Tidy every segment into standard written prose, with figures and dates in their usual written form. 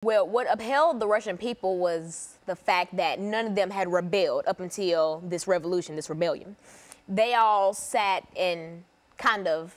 Well, what upheld the Russian people was the fact that none of them had rebelled up until this revolution, this rebellion. They all sat and kind of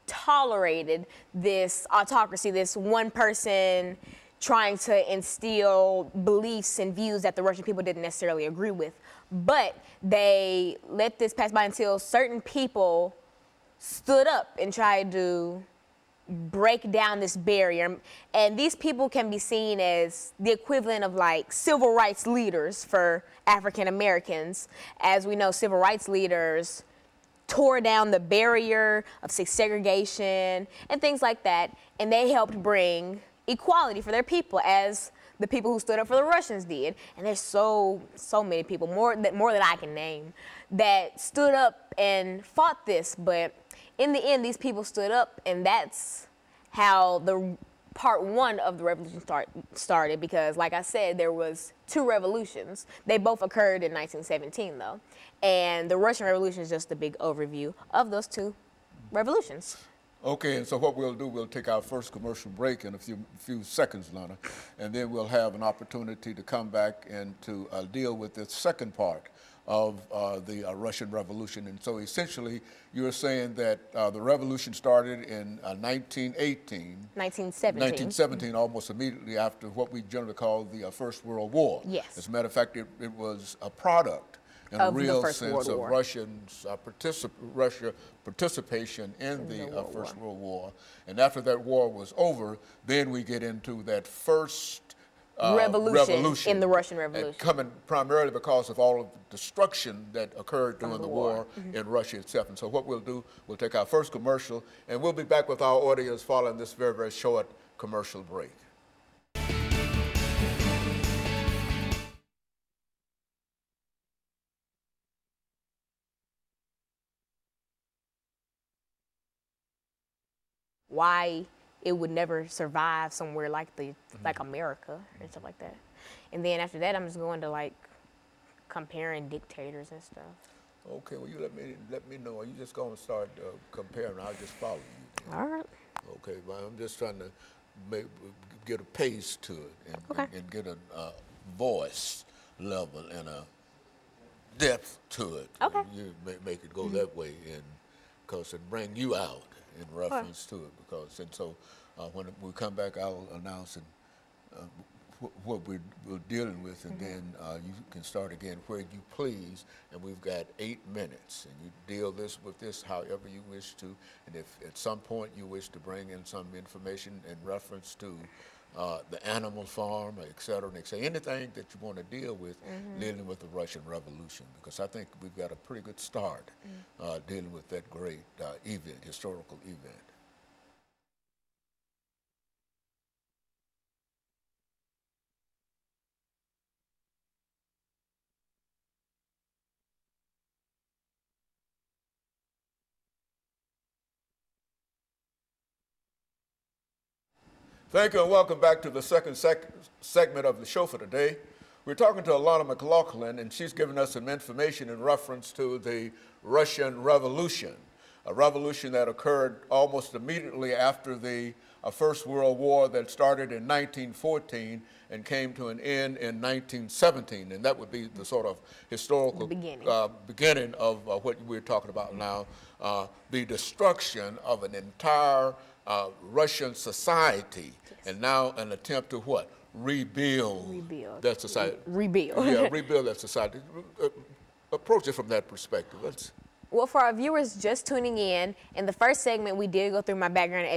tolerated this autocracy, this one person trying to instill beliefs and views that the Russian people didn't necessarily agree with. But they let this pass by until certain people stood up and tried to break down this barrier. And these people can be seen as the equivalent of like civil rights leaders for African Americans. As we know, civil rights leaders tore down the barrier of segregation and things like that, and they helped bring equality for their people, as the people who stood up for the Russians did. And there's so many people, more than I can name, that stood up and fought this. But in the end, these people stood up, and that's how the part one of the revolution started. Because, like I said, there was two revolutions. They both occurred in 1917, though. And the Russian Revolution is just a big overview of those two revolutions. Okay, and so what we'll do, we'll take our first commercial break in a few seconds, Lana, and then we'll have an opportunity to come back and to deal with the second part of the Russian Revolution. And so essentially, you're saying that the revolution started in 1917, almost immediately after what we generally call the First World War. Yes. As a matter of fact, it was a product in a real sense of Russia's participation in the First World War. And after that war was over, then we get into that first revolution in the Russian Revolution. Coming primarily because of all of the destruction that occurred during the war in Russia itself. And so what we'll do, we'll take our first commercial, and we'll be back with our audience following this very, very short commercial break. Why it would never survive somewhere like like America and stuff like that. And then after that, I'm just going to like comparing dictators and stuff. Okay, well, you let me know. Are you just going to start comparing? I'll just follow you. All right. Okay, well, I'm just trying to get a pace to it and get a voice level and a depth to it. Okay. You make it go that way, and because it bring you out in reference to it. Because and so when we come back, I'll announce what we're dealing with, and then you can start again where you please. And we've got 8 minutes, and you deal with this however you wish to. And if at some point you wish to bring in some information in reference to the animal farm, et cetera, anything that you want to deal with dealing with the Russian Revolution, because I think we've got a pretty good start dealing with that great event, historical event. Thank you, and welcome back to the second segment of the show for today. We're talking to Alana McLaughlin, and she's giving us some information in reference to the Russian Revolution, a revolution that occurred almost immediately after the First World War that started in 1914 and came to an end in 1917. And that would be the sort of historical beginning of what we're talking about now, the destruction of an entire Russian society, and now an attempt to what? Rebuild that society. Rebuild that society. Approach it from that perspective. Well, for our viewers just tuning in the first segment, we did go through my background in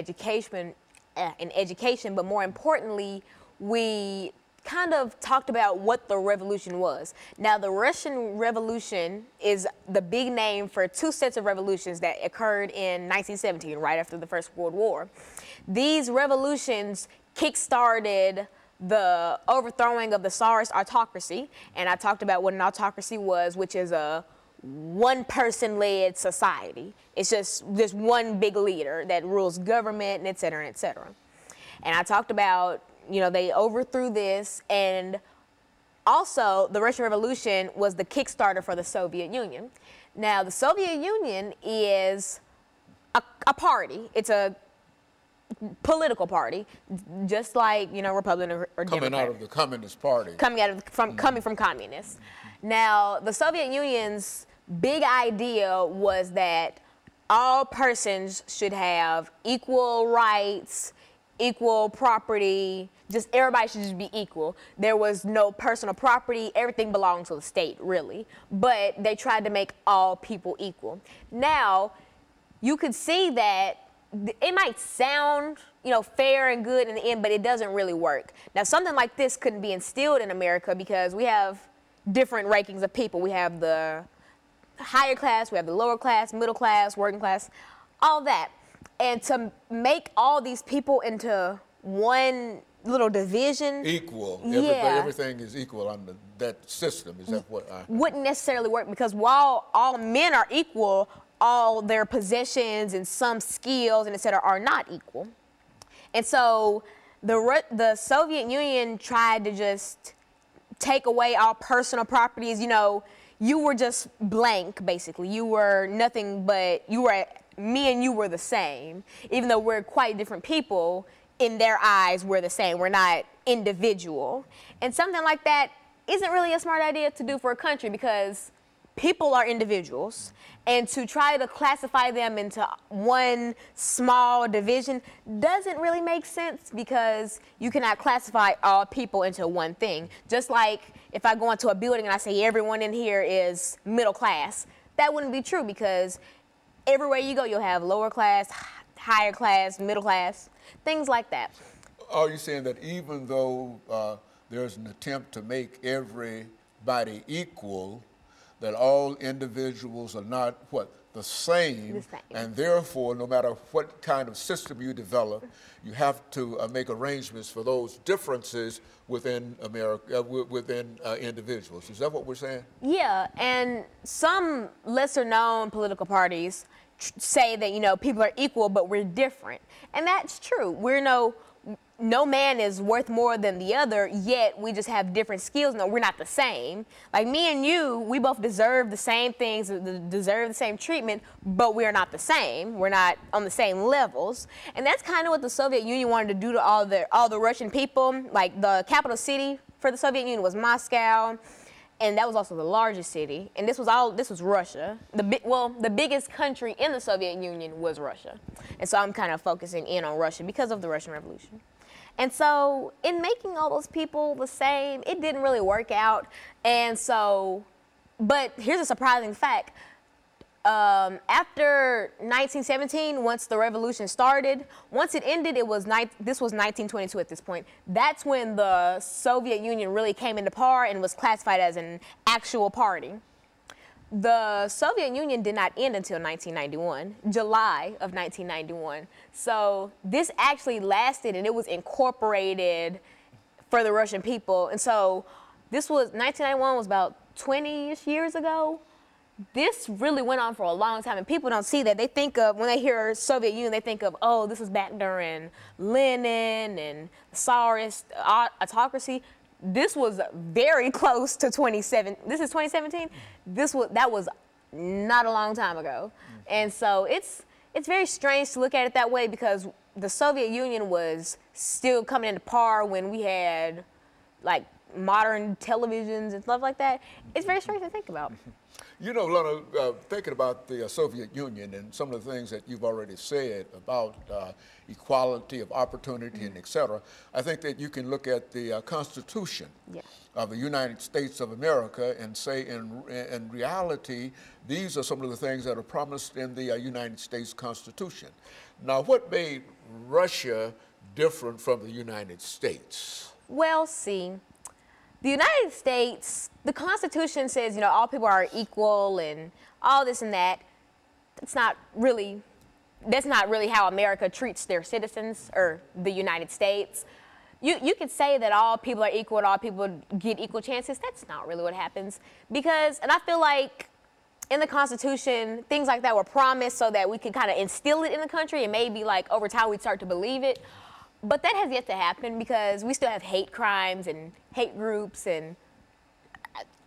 education, but more importantly, we kind of talked about what the revolution was. Now, the Russian Revolution is the big name for two sets of revolutions that occurred in 1917, right after the First World War. These revolutions kick-started the overthrowing of the Tsarist autocracy, and I talked about what an autocracy was, which is a one-person-led society. It's just one big leader that rules government, and et cetera, et cetera. And I talked about, they overthrew this, and also the Russian Revolution was the kickstarter for the Soviet Union. Now, the Soviet Union is a party. It's a political party, just like, you know, Republican or coming Democrat. out of the Communist Party. Coming from communists. Now, the Soviet Union's big idea was that all persons should have equal rights, equal property, just everybody should just be equal. There was no personal property, everything belonged to the state, really. But they tried to make all people equal. Now, you could see that it might sound, you know, fair and good in the end, but it doesn't really work. Now, something like this couldn't be instilled in America because we have different rankings of people. We have the higher class, we have the lower class, middle class, working class, all that. And to make all these people into one little division. Equal. Yeah. Everything is equal under that system. Is that what I... Wouldn't necessarily work because while all men are equal, all their possessions and some skills and et cetera are not equal. And so the Soviet Union tried to just take away all personal properties. You know, you were just blank, basically. You were nothing but, me and you were the same. Even though we're quite different people, in their eyes, we're the same. We're not individual. And something like that isn't really a smart idea to do for a country because people are individuals. And to try to classify them into one small division doesn't really make sense because you cannot classify all people into one thing. Just like if I go into a building and I say everyone in here is middle class, that wouldn't be true because everywhere you go, you'll have lower class, higher class, middle class, things like that. Are you saying that even though there's an attempt to make everybody equal, that all individuals are not, the same, and therefore, no matter what kind of system you develop, you have to make arrangements for those differences within America, within individuals. Is that what we're saying? Yeah, and some lesser-known political parties say that, you know, people are equal, but we're different. And that's true. No man is worth more than the other, yet we just have different skills. No, we're not the same. Like me and you, we both deserve the same things, deserve the same treatment, but we're not the same. We're not on the same levels. And that's kind of what the Soviet Union wanted to do to all the Russian people. Like the capital city for the Soviet Union was Moscow, and that was also the largest city. And this was Russia. The biggest country in the Soviet Union was Russia. And so I'm kind of focusing in on Russia because of the Russian Revolution. And so in making all those people the same, it didn't really work out. And so, but here's a surprising fact. After 1917, once the revolution started, once it ended, this was 1922 at this point. That's when the Soviet Union really came into power and was classified as an actual party. The Soviet Union did not end until 1991, July of 1991. So this actually lasted and it was incorporated for the Russian people. And so 1991 was about 20-ish years ago. This really went on for a long time and people don't see that. They think of, when they hear Soviet Union, they think of, oh, this was back during Lenin and Tsarist autocracy. This was very close to 2017. This is 2017. That was not a long time ago, and so it's very strange to look at it that way because the Soviet Union was still coming into power when we had like modern televisions and stuff like that. It's very strange to think about. You know, Lana, thinking about the Soviet Union and some of the things that you've already said about equality of opportunity and et cetera, I think that you can look at the Constitution of the United States of America and say in reality, these are some of the things that are promised in the United States Constitution. Now, what made Russia different from the United States? Well, see, the United States, the Constitution says, you know, all people are equal and all this and that. That's not really how America treats their citizens or the United States. You could say that all people are equal and all people get equal chances. That's not really what happens because, and I feel like in the Constitution, things like that were promised so that we could kind of instill it in the country and maybe like over time we'd start to believe it. But that has yet to happen because we still have hate crimes and hate groups and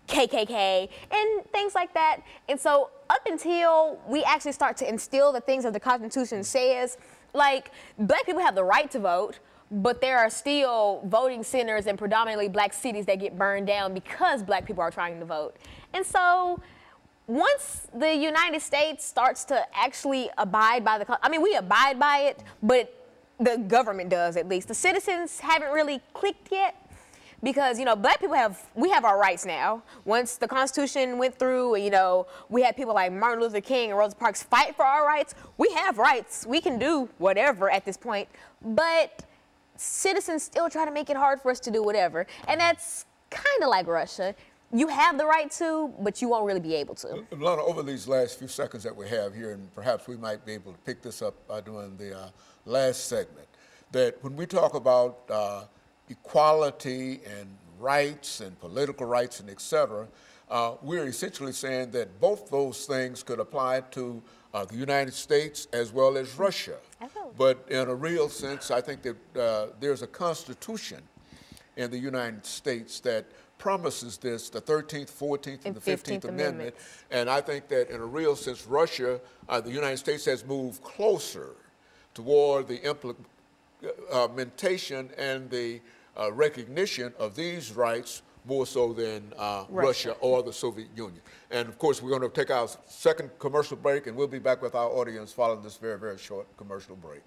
KKK and things like that. And so up until we actually start to instill the things that the Constitution says, Like, black people have the right to vote, but there are still voting centers in predominantly black cities that get burned down because black people are trying to vote. And so once the United States starts to actually abide by I mean, we abide by it, but the government does at least. The citizens haven't really clicked yet. Because, you know, black people we have our rights now. Once the Constitution went through, you know, we had people like Martin Luther King and Rosa Parks fight for our rights. We have rights. We can do whatever at this point. But citizens still try to make it hard for us to do whatever. And that's kind of like Russia. You have the right to, but you won't really be able to. Alana, over these last few seconds that we have here, and perhaps we might be able to pick this up during the last segment, that when we talk about equality and rights and political rights and et cetera, we're essentially saying that both those things could apply to the United States as well as Russia. Absolutely. But in a real sense, I think that there's a constitution in the United States that promises this, the 13th, 14th, and the 15th Amendment. And I think that in a real sense, Russia, the United States has moved closer toward the implementation and the recognition of these rights more so than Russia or the Soviet Union. And of course, we're going to take our second commercial break, and we'll be back with our audience following this very, very short commercial break.